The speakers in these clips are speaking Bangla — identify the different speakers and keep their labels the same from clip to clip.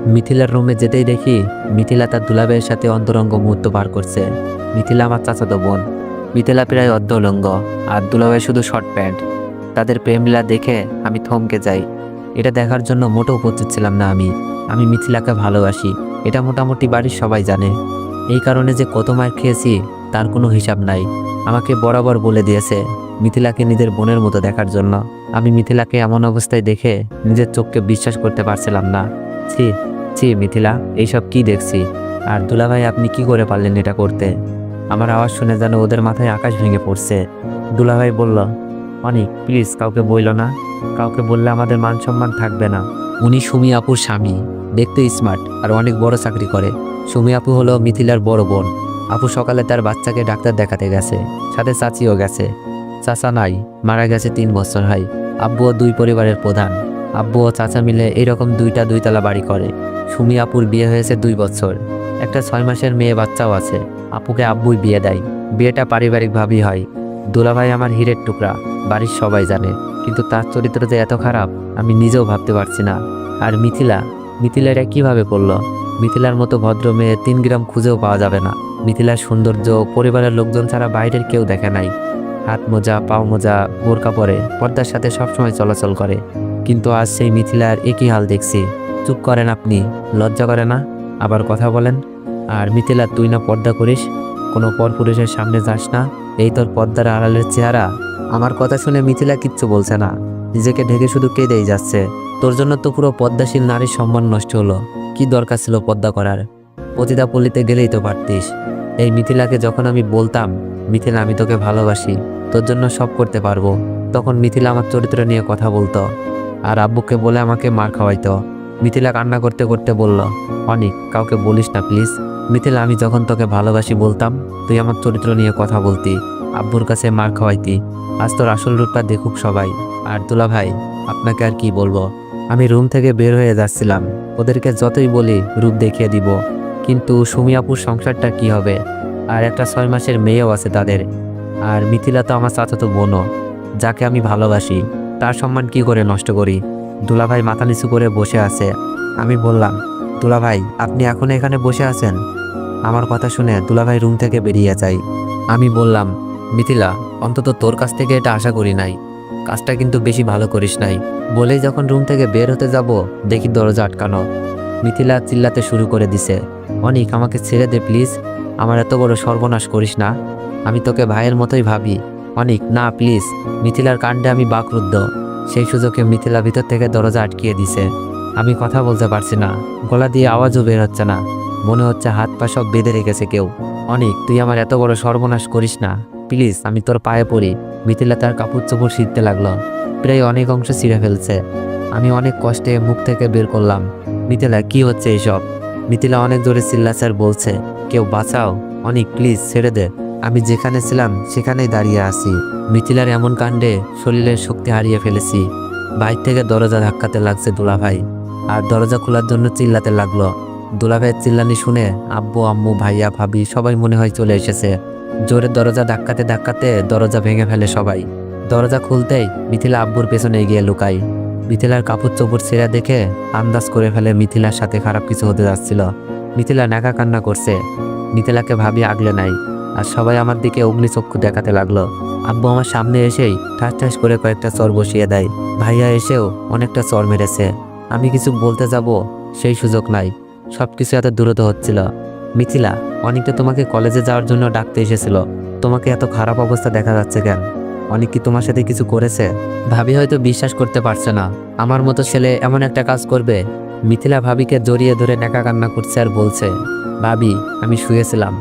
Speaker 1: মিথিলার রুমে যেতেই দেখি মিথিলা তার দুলাভাইয়ের সাথে অন্তরঙ্গ মুহূর্ত পার করছে। মিথিলা আমার চাচাতো বোন। মিথিলা প্রায় অর্ধউলঙ্গ আর দুলাভাই শুধু শর্ট প্যান্ট। তাদের প্রেমলীলা দেখে আমি থমকে যাই। এটা দেখার জন্য মোটেও প্রস্তুত ছিলাম না আমি। আমি মিথিলাকে ভালোবাসি, এটা মোটামুটি বাড়ির সবাই জানে। এই কারণে যে কত মার খেয়েছি তার কোনো হিসাব নাই। আমাকে বরাবর বলে দিয়েছে মিথিলাকে নিজের বোনের মতো দেখার জন্য। আমি মিথিলাকে এমন অবস্থায় দেখে নিজের চোখকে বিশ্বাস করতে পারছিলাম না। ছি ছি মিথিলা, এইসব কি দেখছি? আর দুলাভাই আপনি কি করে পারলেন এটা করতে? আমার আওয়াজ শুনে যেন ওদের মাথায় আকাশ ভেঙে পড়ছে। দুলাভাই বলল, অনিক প্লিজ কাউকে বইল না, কাউকে বললে আমাদের মান সম্মান থাকবে না। উনি সুমি আপুর স্বামী, দেখতে স্মার্ট আর অনেক বড় চাকরি করে। সুমি আপু হলো মিথিলার বড় বোন। আপু সকালে তার বাচ্চাকে ডাক্তার দেখাতে গেছে, সাথে চাচিও গেছে। চাচা নাই, মারা গেছে 3 বছর হয়। আব্বুও 2 পরিবারের প্রধান। আব্বু ও চাচা মিলে এইরকম 2টা 2তলা বাড়ি করে। সুমি আপুর বিয়ে হয়েছে 2 বছর, একটা 6 মাসের মেয়ে বাচ্চাও আছে। আপুকে আব্বুই বিয়ে দেয়। বিয়েটা পারিবারিকভাবেই হয়। দুলাভাই আমার হীরের টুকরা, বাড়ির সবাই জানে, কিন্তু তার চরিত্র যে এত খারাপ আমি নিজেও ভাবতে পারছি না। আর মিথিলা এটা কীভাবে করলো? মিথিলার মতো ভদ্র মেয়ে 3 গ্রাম খুঁজেও পাওয়া যাবে না। মিথিলার সৌন্দর্য পরিবারের লোকজন ছাড়া বাইরের কেউ দেখে নাই। হাত মোজা, পাও মোজা, বোরকা পরে পর্দার সাথে সবসময় চলাচল করে। কিন্তু আজ সেই মিথিলার একই হাল দেখছি। চুপ করেন আপনি, লজ্জা করে না? আবার কথা বলেন। আর মিথিলা, তুই না পর্দা করিস, কোনো পরপুরুষের সামনে যাস না, এই তোর পর্দার আড়ালের চেহারা? আমার কথা শুনে মিথিলা কিচ্ছু বলছে না, নিজেকে ঢেকে শুধু কেঁদেই যাচ্ছে। তোর জন্য তো পুরো পদ্মাশীল নারীর সম্মান নষ্ট হলো। কি দরকার ছিল পর্দা করার? পতিতা পল্লীতে গেলেই তো পারতিস। এই মিথিলাকে যখন আমি বলতাম, মিথিলা আমি তোকে ভালোবাসি, তোর জন্য সব করতে পারবো, তখন মিথিলা আমার চরিত্র নিয়ে কথা বলতো আর আব্বুকে বলে আমাকে মার খাওয়াইতো। মিথিলা কান্না করতে করতে বলল, অনিক কাউকে বলিস না প্লিজ। মিথিলা, আমি যখন তোকে ভালোবাসি বলতাম, তুই আমার চরিত্র নিয়ে কথা বলতি, আব্বুর কাছে মার খাওয়াইতি। আজ তোর আসল রূপটা দেখুক সবাই। আর দুলা ভাই, আপনাকে আর কি বলবো। আমি রুম থেকে বের হয়ে যাচ্ছিলাম, ওদেরকে যতই বলি রূপ দেখিয়ে দিব, কিন্তু সুমি আপুর সংসারটা কি হবে? আর একটা 6 মাসের মেয়েও আছে তাদের। আর মিথিলা তো আমার চাচাতো বোনও, যাকে আমি ভালোবাসি, তার সম্মান কি করে নষ্ট করি? দুলাভাই মাথা নিচু করে বসে আছে। আমি বললাম, দুলাভাই আপনি এখন এখানে বসে আছেন? আমার কথা শুনে দুলাভাই রুম থেকে বেরিয়ে যায়। আমি বললাম, মিথিলা অন্তত তোর কাছ থেকে এটা আশা করি নাই, কাজটা কিন্তু বেশি ভালো করিস নাই। বলেই যখন রুম থেকে বের হতে যাব, দেখি দরজা আটকানো। মিথিলা চিল্লাতে শুরু করে দিছে, অনিক আমাকে ছেড়ে দে প্লিজ, আমার এত বড় সর্বনাশ করিস না, আমি তোকে ভাইয়ের মতোই ভাবি। অনিক না প্লিজ। মিথিলার কাণ্ডে আমি বাকরুদ্ধ। সেই সুযোগে মিথিলা ভিতর থেকে দরজা আটকিয়ে দিছে। আমি কথা বলতে পারছি না, গলা দিয়ে আওয়াজও বের হচ্ছে না, মনে হচ্ছে হাত পা সব বেঁধে রেখেছে কেউ। অনিক তুই আমার এত বড় সর্বনাশ করিস না প্লিজ, আমি তোর পায়ে পড়ি। মিথিলা তার কাপড় চোপড় ছিঁড়তে লাগলো, প্রায় অনেক অংশ ছিঁড়ে ফেলছে। আমি অনেক কষ্টে মুখ থেকে বের করলাম, মিথিলা কি হচ্ছে এইসব? মিথিলা অনেক জোরে চিল্লাচার বলছে, কেউ বাঁচাও, অনিক প্লিজ ছেড়ে দে, আমি যেখানে ছিলাম সেখানেই দাঁড়িয়ে আছি। মিথিলার এমন কাণ্ডে শরীরের শক্তি হারিয়ে ফেলেছি। বাইর থেকে দরজা ধাক্কাতে লাগছে দুলাভাই, আর দরজা খোলার জন্য চিল্লাতে লাগলো। দুলাভাইয়ের চিল্লানি শুনে আব্বু আম্মু ভাইয়া ভাবি সবাই মনে হয় চলে এসেছে। জোরে দরজা ধাক্কাতে ধাক্কাতে দরজা ভেঙে ফেলে সবাই। দরজা খুলতেই মিথিলা আব্বুর পেছনে গিয়ে লুকাই। মিথিলার কাপড় চোপড় ছেঁড়া দেখে আন্দাজ করে ফেলে মিথিলার সাথে খারাপ কিছু হতে যাচ্ছিল। মিথিলা নাকা কান্না করছে। মিথিলাকে ভাবি আগলে নাই, আর সবাই আমার দিকে অগ্নিচক্ষু দেখাতে লাগলো। আব্বু আমার সামনে এসেই ঠাস ঠাস করে কয়েকটা চর বসিয়ে দেয়। ভাইয়া এসেও অনেকটা চর মেরেছে। আমি কিছু বলতে যাব, সেই সুযোগ নাই, সবকিছু এত দ্রুত হচ্ছিল। মিথিলা, অনেকটা তোমাকে কলেজে যাওয়ার জন্য ডাকতে এসেছিল, তোমাকে এত খারাপ অবস্থা দেখা যাচ্ছে কেন? অনেক কি তোমার সাথে কিছু করেছে? ভাবি হয়তো বিশ্বাস করতে পারছে না আমার মতো ছেলে এমন একটা কাজ করবে। মিথিলা ভাবিকে জড়িয়ে ধরে নেকা কান্না করছে আর বলছে, ভাবি আমি শুয়েছিলাম,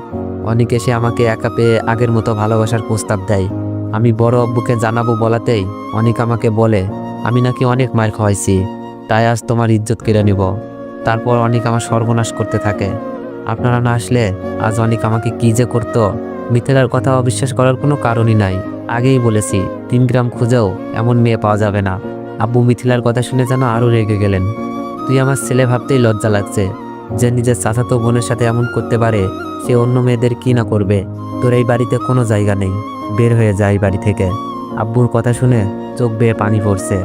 Speaker 1: অনেক এসে আমাকে একা পেয়ে আগের মতো ভালোবাসার প্রস্তাব দেয়। আমি বড় আব্বুকে জানাবো বলাতেই অনেক আমাকে বলে আমি নাকি অনেক মার খাওয়াইছি, তাই আজ তোমার ইজ্জত কেড়ে নিব। তারপর অনেক আমার সর্বনাশ করতে থাকে। আপনারা না আসলে আজ অনেক আমাকে কি যে করতো। মিথিলার কথা অবিশ্বাস করার কোনো কারণই নাই। আগেই বলেছি 3 গ্রাম খুঁজেও এমন মেয়ে পাওয়া যাবে না। আব্বু মিথিলার কথা শুনে যেন আরও রেগে গেলেন। তুই আমার ছেলে ভাবতেই লজ্জা লাগছে, যে নিজের চাচাতো বোনের সাথে এমন করতে পারে, সে অন্য মেয়েদের কি না করবে। তোর এই বাড়িতে কোনো জায়গা নেই, বের হয়ে যায় বাড়ি থেকে। আব্বুর কথা শুনে চোখ বেয়ে পানি পড়ছে।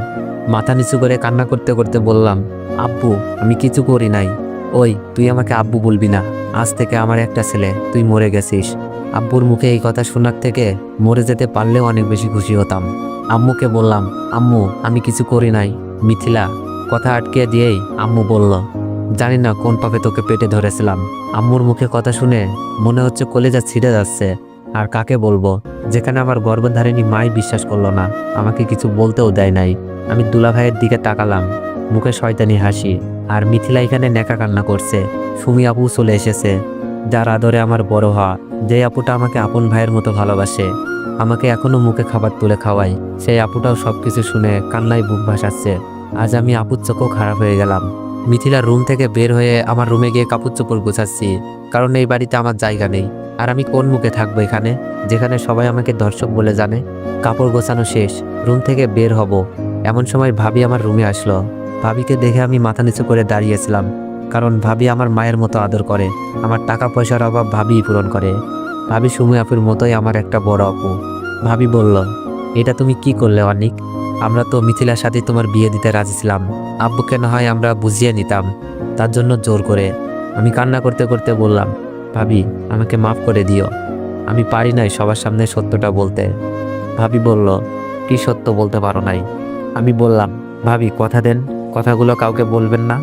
Speaker 1: মাথা নিচু করে কান্না করতে করতে বললাম, আব্বু আমি কিছু করি নাই, ওই তুই আমাকে আব্বু বলবি না, আজ থেকে আমার একটা ছেলে, তুই মরে গেছিস। আব্বুর মুখে এই কথা শোনার থেকে মরে যেতে পারলেও অনেক বেশি খুশি হতাম। আম্মুকে বললাম, আম্মু আমি কিছু করি নাই। মিথিলা কথা আটকে দিয়েই আম্মু বলল, জানি না কোন পাপে তোকে পেটে ধরেছিলাম। আম্মুর মুখে কথা শুনে মনে হচ্ছে কলেজা ছিঁড়ে যাচ্ছে। আর কাকে বলবো, যেখানে আমার গর্ভধারিণী মাই বিশ্বাস করলো না, আমাকে কিছু বলতেও দেয় নাই। আমি দুলাভাইয়ের দিকে তাকালাম, মুখে শয়তানি হাসি। আর মিথিলা এখানে নেকা কান্না করছে। সুমি আপু চলে এসেছে, যার আদরে আমার বড় হওয়া, যে আপুটা আমাকে আপন ভাইয়ের মতো ভালোবাসে, আমাকে এখনো মুখে খাবার তুলে খাওয়ায়, সেই আপুটাও সবকিছু শুনে কান্নায় বুক ভাসাচ্ছে। আজ আমি আপুর চোখও খারাপ হয়ে গেলাম। মিথিলার রুম থেকে বের হয়ে আমার রুমে গিয়ে কাপড় চোপড় গোছাচ্ছি, কারণ এই বাড়িতে আমার জায়গা নেই। আর আমি কোন মুখে থাকবো এখানে, যেখানে সবাই আমাকে দর্শক বলে জানে। কাপড় গোছানো শেষ, রুম থেকে বের হব, এমন সময় ভাবি আমার রুমে আসলো। ভাবিকে দেখে আমি মাথা নিচু করে দাঁড়িয়েছিলাম, কারণ ভাবি আমার মায়ের মতো আদর করে। আমার টাকা পয়সার অভাব ভাবিই পূরণ করে। ভাবি সুমি আপুর মতোই আমার একটা বড় আপু। ভাবি বলল, এটা তুমি কি করলে অনিক? আমরা তো মিথিলার সাথে তোমার বিয়ে দিতে রাজি ছিলাম। আব্বুকে না হয় আমরা বুঝিয়ে নিতাম, তার জন্য জোর করে। আমি কান্না করতে করতে বললাম, ভাবি আমাকে মাফ করে দিও, আমি পারি নাই সবার সামনে সত্যটা বলতে। ভাবি বলল, কি সত্য বলতে পারো নাই? আমি বললাম, ভাবি কথা দেন, কথাগুলো কাউকে বলবেন না।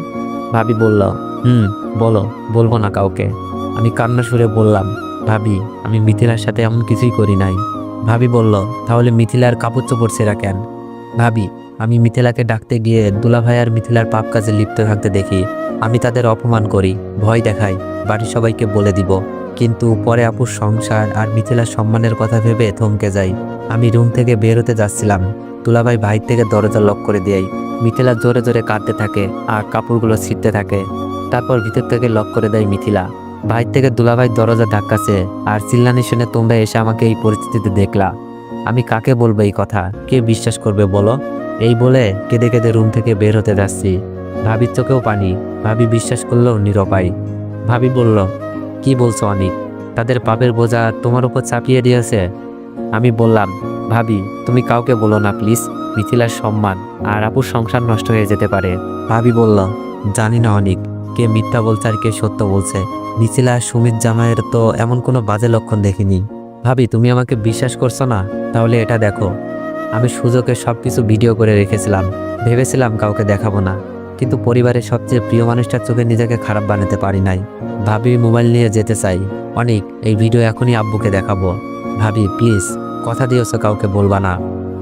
Speaker 1: ভাবি বলল, বলো, বলবো না কাউকে। আমি কান্না সুরে বললাম, ভাবি আমি মিথিলার সাথে এমন কিছুই করি নাই। ভাবি বলল, তাহলে মিথিলার কাপড় চোপড় ছেঁড়া কেন? ভাবি আমি মিথিলাকে ডাকতে গিয়ে দুলাভাই আর মিথিলার পাপ কাজে লিপ্ত থাকতে দেখি। আমি তাদের অপমান করি, ভয় দেখাই, বাড়ির সবাইকে বলে দিব। কিন্তু পরে আপুর সংসার আর মিথিলার সম্মানের কথা ভেবে থমকে যাই। আমি রুম থেকে বের হতে যাচ্ছিলাম, দুলাভাই বাইর থেকে দরজা লক করে দেয়। মিথিলা জোরে জোরে কাঁদতে থাকে আর কাপড়গুলো ছিঁড়তে থাকে। তারপর ভিতর থেকে লক করে দেয় মিথিলা। বাইর থেকে দুলাভাই দরজা ধাক্কাছে আর চিল্লানি শুনে তোমরা এসে আমাকে এই পরিস্থিতিতে দেখলা। আমি কাকে বলবো এই কথা, কে বিশ্বাস করবে বলো? এই বলে কেঁদে কেঁদে রুম থেকে বের হতে যাচ্ছি। ভাবির চোখেও পানি, ভাবি বিশ্বাস করলেও নিরুপায়। ভাবি বলল, কি বলছো অনিক? তাদের পাপের বোঝা তোমার উপর চাপিয়ে দিয়েছে? আমি বললাম, ভাবি তুমি কাউকে বলো না প্লিজ, মিথিলার সম্মান আর আপুর সংসার নষ্ট হয়ে যেতে পারে। ভাবি বলল, জানি না অনিক, কে মিথ্যা বলছে আর কে সত্য বলছে। মিথিলা আর সুমিত জামাইয়ের তো এমন কোনো বাজে লক্ষণ দেখিনি। ভাবি তুমি আমাকে বিশ্বাস করছো না? তাহলে এটা দেখো, আমি সুযোগে সবকিছু ভিডিও করে রেখেছিলাম, ভেবেছিলাম কাউকে দেখাবো না, কিন্তু পরিবারের সবচেয়ে প্রিয় মানুষটার চোখে নিজেকে খারাপ বানাতে পারি নাই। ভাবি মোবাইল নিয়ে যেতে চাই, অনিক এই ভিডিও এখনই আব্বুকে দেখাবো। ভাবি প্লিজ, কথা দিয়েছো কাউকে বলবা না।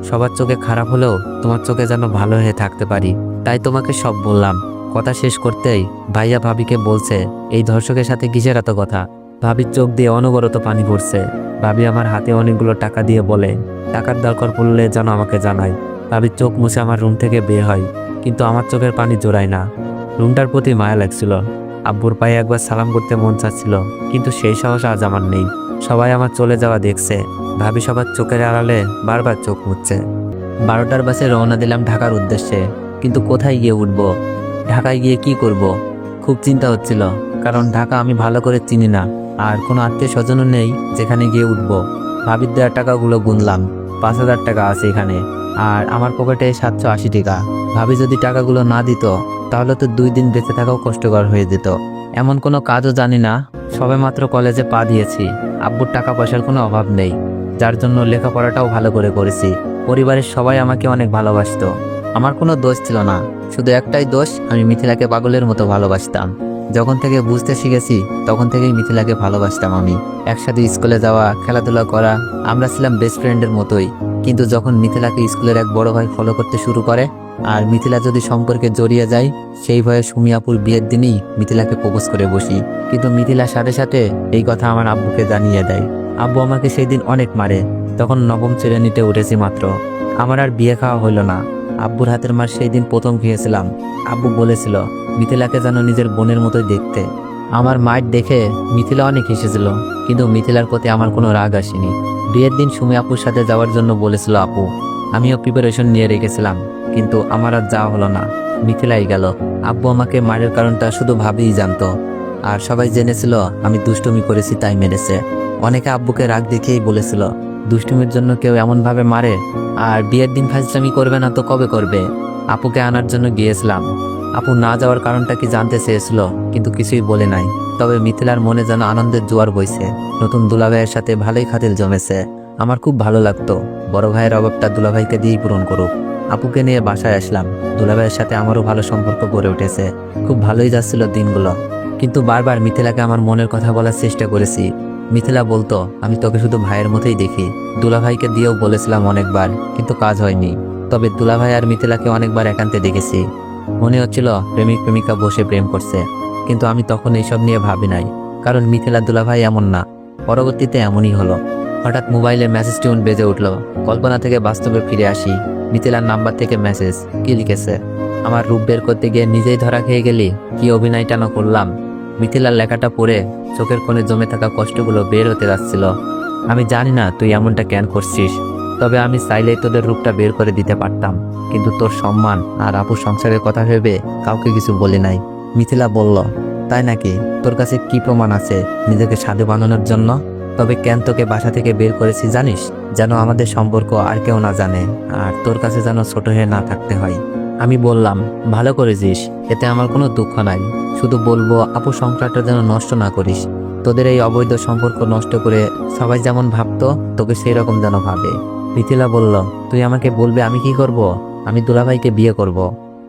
Speaker 1: সবার চোখে খারাপ হলেও তোমার চোখে যেন ভালো হয়ে থাকতে পারি, তাই তোমাকে সব বললাম। কথা শেষ করতেই ভাইয়া ভাবিকে বলছে, এই ধর্ষকের সাথে কিসের এত কথা? ভাবির চোখ দিয়ে অনবরত পানি পড়ছে। ভাবি আমার হাতে অনেকগুলো টাকা দিয়ে বলে, টাকার দরকার পড়লে যেন আমাকে জানাই। ভাবির চোখ মুছে আমার রুম থেকে বের হয়, কিন্তু আমার চোখের পানি জোড়ায় না। রুমটার প্রতি মায়া লাগছিল। আব্বুর পায়ে একবার সালাম করতে মন চাচ্ছিল, কিন্তু সেই সাহস আজ আমার নেই। সবাই আমার চলে যাওয়া দেখছে, ভাবি সবার চোখের আড়ালে বারবার চোখ মুছছে। 12টার বাসে রওনা দিলাম ঢাকার উদ্দেশ্যে, কিন্তু কোথায় গিয়ে উঠবো, ঢাকায় গিয়ে কি করব? খুব চিন্তা হচ্ছিল, কারণ ঢাকা আমি ভালো করে চিনি না, আর কোনো আত্মীয় স্বজনও নেই যেখানে গিয়ে উঠবো। ভাবির দেওয়ার টাকাগুলো গুনলাম, 5,000 টাকা আছে এখানে, আর আমার পকেটে 780 টাকা। ভাবি যদি টাকাগুলো না দিত, তাহলে তো 2 দিন বেঁচে থাকাও কষ্টকর হয়ে যেত। এমন কোনো কাজও জানি না, সবে মাত্র কলেজে পা দিয়েছি। আব্বুর টাকা পয়সার কোনো অভাব নেই, যার জন্য লেখাপড়াটাও ভালো করে করেছি। পরিবারের সবাই আমাকে অনেক ভালোবাসতো। আমার কোনো দোষ ছিল না, শুধু একটাই দোষ, আমি মিথিলাকে পাগলের মতো ভালোবাসতাম। যখন থেকে বুঝতে শিখেছি তখন থেকেই মিথিলাকে ভালোবাসতাম আমি। একসাথে স্কুলে যাওয়া, খেলাধুলা করা, আমরা ছিলাম বেস্ট ফ্রেন্ডের মতোই। কিন্তু যখন মিথিলাকে স্কুলের এক বড় ভাই ফলো করতে শুরু করে, আর মিথিলা যদি সম্পর্কে জড়িয়ে যায়, সেই ভয়ে সুমি আপুর বিয়ের দিনই মিথিলাকে প্রপোজ করে বসি। কিন্তু মিথিলার সাথে সাথে এই কথা আমার আব্বুকে জানিয়ে দেয়। আব্বু আমাকে সেই দিন অনেক মারে, তখন 9ম শ্রেণীতে উঠেছি মাত্র। আমার আর বিয়ে খাওয়া হলো না। আব্বুর হাতের মার সেই দিন প্রথম খেয়েছিলাম। আব্বু বলেছিল মিথিলাকে যেন নিজের বোনের মতোই দেখতে। আমার মায়ের দেখে মিথিলা অনেক হেসেছিল, কিন্তু মিথিলার প্রতি আমার কোনো রাগ আসেনি। বিয়ের দিন সুমি আপুর সাথে যাওয়ার জন্য বলেছিল আপু, আমিও প্রিপারেশন নিয়ে রেখেছিলাম, কিন্তু আমার আর যাওয়া হলো না, মিথিলাই গেল। আব্বু আমাকে মারের কারণটা শুধু ভাবিই জানতো, আর সবাই জেনেছিল আমি দুষ্টুমি করেছি তাই মেরেছে। অনেকে আব্বুকে রাগ দেখিয়েই বলেছিল, দুষ্টুমির জন্য কেউ এমনভাবে মারে? আর বিয়ের দিন ফাজলামি করবে না তো কবে করবে? আপুকে আনার জন্য গিয়েছিলাম, আপু না যাওয়ার কারণটা কি জানতে চেয়েছিল, কিন্তু কিছুই বলে নাই। তবে মিথিলার মনে যেন আনন্দের জোয়ার বইছে। নতুন দুলাভাইয়ের সাথে ভালোই খাতির জমেছে। আমার খুব ভালো লাগতো বড় ভাইয়ের অভাবটা দুলাভাইকে দিয়েই পূরণ করুক। আপুকে নিয়ে বাসায় আসলাম। দুলাভাইয়ের সাথে আমারও ভালো সম্পর্ক গড়ে উঠেছে। খুব ভালোই যাচ্ছিল দিনগুলো। কিন্তু বারবার মিথিলাকে আমার মনের কথা বলার চেষ্টা করেছি। মিথিলা বলতো আমি তোকে শুধু ভাইয়ের মতোই দেখি। দুলাভাইকে দিয়েও বলেছিলাম অনেকবার, কিন্তু কাজ হয়নি। তবে দুলাভাই আর মিথিলাকে অনেকবার একান্তে দেখেছি। মনে হচ্ছিল প্রেমিক প্রেমিকা বসে প্রেম করছে। কিন্তু আমি তখন এইসব নিয়ে ভাবি নাই, কারণ মিথিলা দুলাভাই এমন না। পরবর্তীতে এমনই হলো। হঠাৎ মোবাইলে মেসেজ টিউন বেজে উঠল। কল্পনা থেকে বাস্তবে ফিরে আসি। মিথিলার নাম্বার থেকে মেসেজ। কি লিখেছে? আমার রূপ বের করতে গিয়ে নিজেই ধরা খেয়ে গেলি, কি অভিনয়টা না করলাম। মিথিলার লেখাটা পড়ে চোখের কোণে জমে থাকা কষ্টগুলো বের হতে যাচ্ছিল। আমি জানি না তুই এমনটা কেন করছিস, তবে আমি চাইলেই তোদের রূপটা বের করে দিতে পারতাম। কিন্তু তোর সম্মান আর আপুর সংসারের কথা ভেবে কাউকে কিছু বলি নাই। মিথিলা বলল, তাই নাকি? তোর কাছে কি প্রমাণ আছে নিজেকে সাধু বানানোর জন্য? তবে কেন তোকে বাসা থেকে বের করেছি জানিস? যেন আমাদের সম্পর্ক আর কেউ না জানে, আর তোর কাছে যেন ছোট হয়ে না থাকতে হয়। আমি বললাম, ভালো করেছিস, এতে আমার কোনো দুঃখ নাই। শুধু বলবো আপুর সংসারটা যেন নষ্ট না করিস। তোদের এই অবৈধ সম্পর্ক নষ্ট করে সবাই যেমন ভাবতো তোকে সেই রকম যেন ভাবে। মিথিলা বলল, তুই আমাকে বলবে আমি কি করব? আমি দুলাভাইকে বিয়ে করব।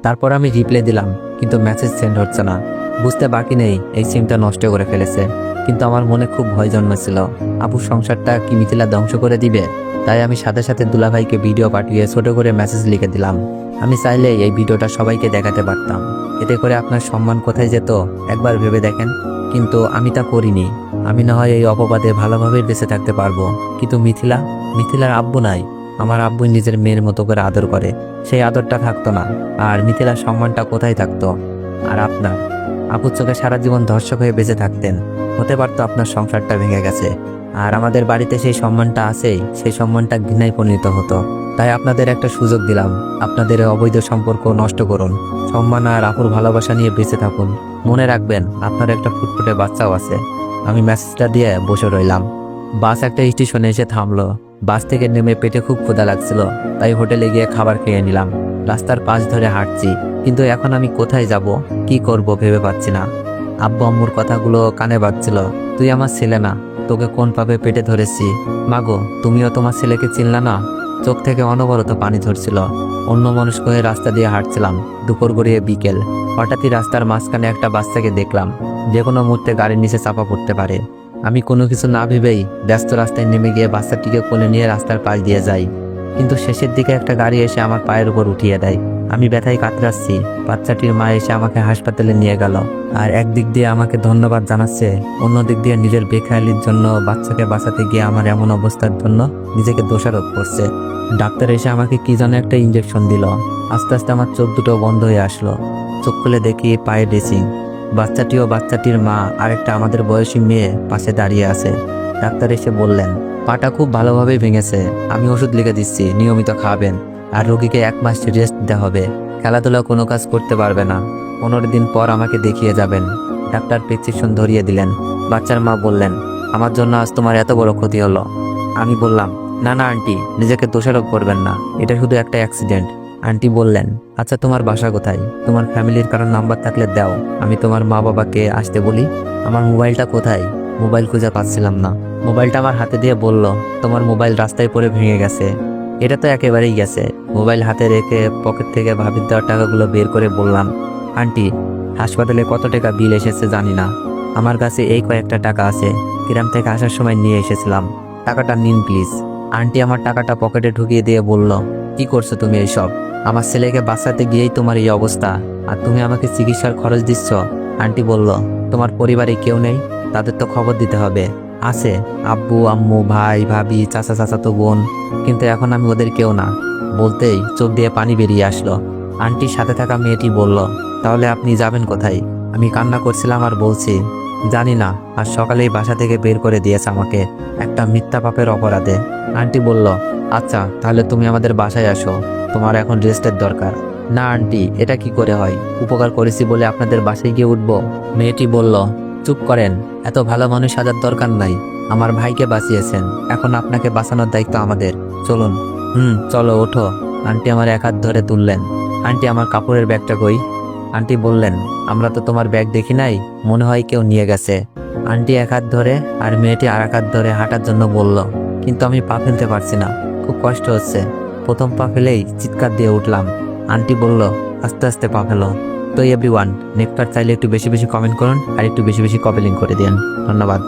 Speaker 1: তারপর আমি রিপ্লাই দিলাম, কিন্তু মেসেজ সেন্ড হচ্ছে না। বুঝতে বাকি নেই এই সিমটা নষ্ট করে ফেলেছে। কিন্তু আমার মনে খুব ভয় জন্মেছিল, আপুর সংসারটা কি মিথিলা ধ্বংস করে দিবে। তাই আমি সাথে সাথে দুলাভাইকে ভিডিও পাঠিয়ে ছোট করে মেসেজ লিখে দিলাম। আমি চাইলে এই ভিডিওটা সবাইকে দেখাতে পারতাম। এতে করে আপনার সম্মান কোথায় যেত একবার ভেবে দেখেন। কিন্তু আমি তা করিনি। আমি না হয় এই অপবাদে ভালোভাবে বেঁচে থাকতে পারবো, কিন্তু মিথিলার আব্বু নাই। আমার আব্বুই নিজের মেয়ের মতো করে আদর করে, সেই আদরটা থাকতো না। আর মিথিলার সম্মানটা কোথায় থাকতো? আর আপনার আপুর চোখে সারা জীবন ধর্ষক হয়ে বেঁচে থাকতেন। হতে পারতো আপনার সংসারটা ভেঙে গেছে, আর আমাদের বাড়িতে সেই সম্মানটা আছেই, সেই সম্মানটা ঘৃণায় পরিণত হতো। তাই আপনাদের একটা সুযোগ দিলাম, আপনাদের অবৈধ সম্পর্ক নষ্ট করুন। সম্মান আর আপুর ভালোবাসা নিয়ে বেঁচে থাকুন। মনে রাখবেন আপনার একটা ফুটফুটে বাচ্চাও আছে। আমি মেসেজটা দিয়ে বসে রইলাম। বাস একটা স্টেশনে এসে থামলো। বাস থেকে নেমে পেটে খুব ক্ষুধা লাগছিল, তাই হোটেলে গিয়ে খাবার খেয়ে নিলাম। রাস্তার পাশ ধরে হাঁটছি, কিন্তু এখন আমি কোথায় যাব, কি করব ভেবে পাচ্ছি না। আব্বু আম্মুর কথাগুলো কানে বাজছিল। তুই আমার ছেলে না, তোকে কোন পাবে পেটে ধরেছি। মাগো, তুমিও তোমার ছেলেকে চিনলা না? চোখ থেকে অনবরত পানি ধরছিল। অন্য মনস্ক হয়ে রাস্তা দিয়ে হাঁটছিলাম। দুপুর গড়িয়ে বিকেল। হঠাৎই রাস্তার মাঝখানে একটা বাচ্চাকে দেখলাম, যে কোনো মুহূর্তে গাড়ির নিচে চাপা পড়তে পারে। আমি কোনো কিছু না ভেবেই ব্যস্ত রাস্তায় নেমে গিয়ে বাচ্চাটিকে কোলে নিয়ে রাস্তার পাশ দিয়ে যাই। কিন্তু শেষের দিকে একটা গাড়ি এসে আমার পায়ের উপর উঠিয়ে দেয়। আমি ব্যথায় কাতরাচ্ছি। বাচ্চাটির মা এসে আমাকে হাসপাতালে নিয়ে গেল, আর একদিক দিয়ে আমাকে ধন্যবাদ জানাচ্ছে, অন্যদিক দিয়ে নিজের বেখেয়ালির জন্য বাচ্চাকে বাঁচাতে গিয়ে আমার এমন অবস্থার জন্য নিজেকে দোষারোপ করছে। ডাক্তার এসে আমাকে কি যেন একটা ইঞ্জেকশন দিল। আস্তে আস্তে আমার চোখ দুটো বন্ধ হয়ে আসলো। চোখ খুলে দেখি পায়ে ড্রেসিং। বাচ্চাটি ও বাচ্চাটির মা আরেকটা আমাদের বয়সী মেয়ে পাশে দাঁড়িয়ে আছে। ডাক্তার এসে বললেন, পাটা খুব ভালোভাবে ভেঙেছে। আমি ওষুধ লিখে দিচ্ছি, নিয়মিত খাবেন। আর রোগীকে 1 মাস রেস্ট দিতে হবে। খেলাধুলা কোনো কাজ করতে পারবে না। 15 দিন পর আমাকে দেখিয়ে যাবেন। ডাক্তার প্রেসক্রিপশন ধরিয়ে দিলেন। বাচ্চার মা বললেন, আমার জন্য আজ তোমার এত বড় ক্ষতি হলো। আমি বললাম, না না আন্টি, নিজেকে দোষারোপ করবেন না, এটা শুধু একটা অ্যাক্সিডেন্ট। আন্টি বললেন, আচ্ছা তোমার বাসা কোথায়? তোমার ফ্যামিলির কারোর নাম্বার থাকলে দাও, আমি তোমার মা বাবাকে আসতে বলি। আমার মোবাইলটা কোথায়? মোবাইল খুঁজে পাচ্ছিলাম না। মোবাইলটা আমার হাতে দিয়ে বলল, তোমার মোবাইল রাস্তায় পড়ে ভেঙে গেছে। এটা তো একেবারেই গেছে। মোবাইল হাতে রেখে পকেট থেকে ভাবির দেওয়ার টাকাগুলো বের করে বললাম, আন্টি, হাসপাতালে কত টাকা বিল এসেছে জানি না। আমার কাছে এই কয়েকটা টাকা আছে, গ্রাম থেকে আসার সময় নিয়ে এসেছিলাম। টাকাটা নিন প্লিজ। আন্টি আমার টাকাটা পকেটে ঢুকিয়ে দিয়ে বলল, কি করছো তুমি এইসব? আমার ছেলেকে বাঁচাতে গিয়েই তোমার এই অবস্থা, আর তুমি আমাকে চিকিৎসার খরচ দিচ্ছ। আন্টি বলল, তোমার পরিবারে কেউ নেই? তাদের তো খবর দিতে হবে। আছে, আব্বু আম্মু ভাই ভাবি চাচা চাচাতো বোন, কিন্তু এখন আমি ওদের কেউ না। বলতেই চোখ দিয়ে পানি বেরিয়ে আসলো। আন্টির সাথে থাকা মেয়েটি বলল, তাহলে আপনি যাবেন কোথায়? আমি কান্না করছিলাম আর বলছি, জানি না। আর সকালেই বাসা থেকে বের করে দিয়েছে আমাকে, একটা মিথ্যা পাপের অপরাধে। আন্টি বলল, আচ্ছা তাহলে তুমি আমাদের বাসায় আসো, তোমার এখন রেস্টের দরকার। না আন্টি, এটা কি করে হয়? উপকার করেছি বলে আপনাদের বাসায় গিয়ে উঠবো? মেয়েটি বলল, চুপ করেন, এত ভালো মানুষ সাজার দরকার নাই। আমার ভাইকে বাঁচিয়েছেন, এখন আপনাকে বাঁচানোর দায়িত্ব আমাদের। চলুন। চলো ওঠো। আন্টি আমার 1 হাত ধরে তুললেন। আন্টি আমার কাপড়ের ব্যাগটা কই? আন্টি বললেন, আমরা তো তোমার ব্যাগ দেখি নাই, মনে হয় কেউ নিয়ে গেছে। আন্টি এক হাত ধরে আর মেয়েটি আর এক হাত ধরে হাঁটার জন্য বলল, কিন্তু আমি পা ফেলতে পারছি না, খুব কষ্ট হচ্ছে। প্রথম পা ফেলেই চিৎকার দিয়ে উঠলাম। আন্টি বলল, আস্তে আস্তে পা ফেলো। তো এভরিওয়ান, নেক্সট পার্ট চাইলে একটু বেশি বেশি কমেন্ট করুন আর একটু বেশি বেশি কপি লিঙ্ক করে দিন। ধন্যবাদ।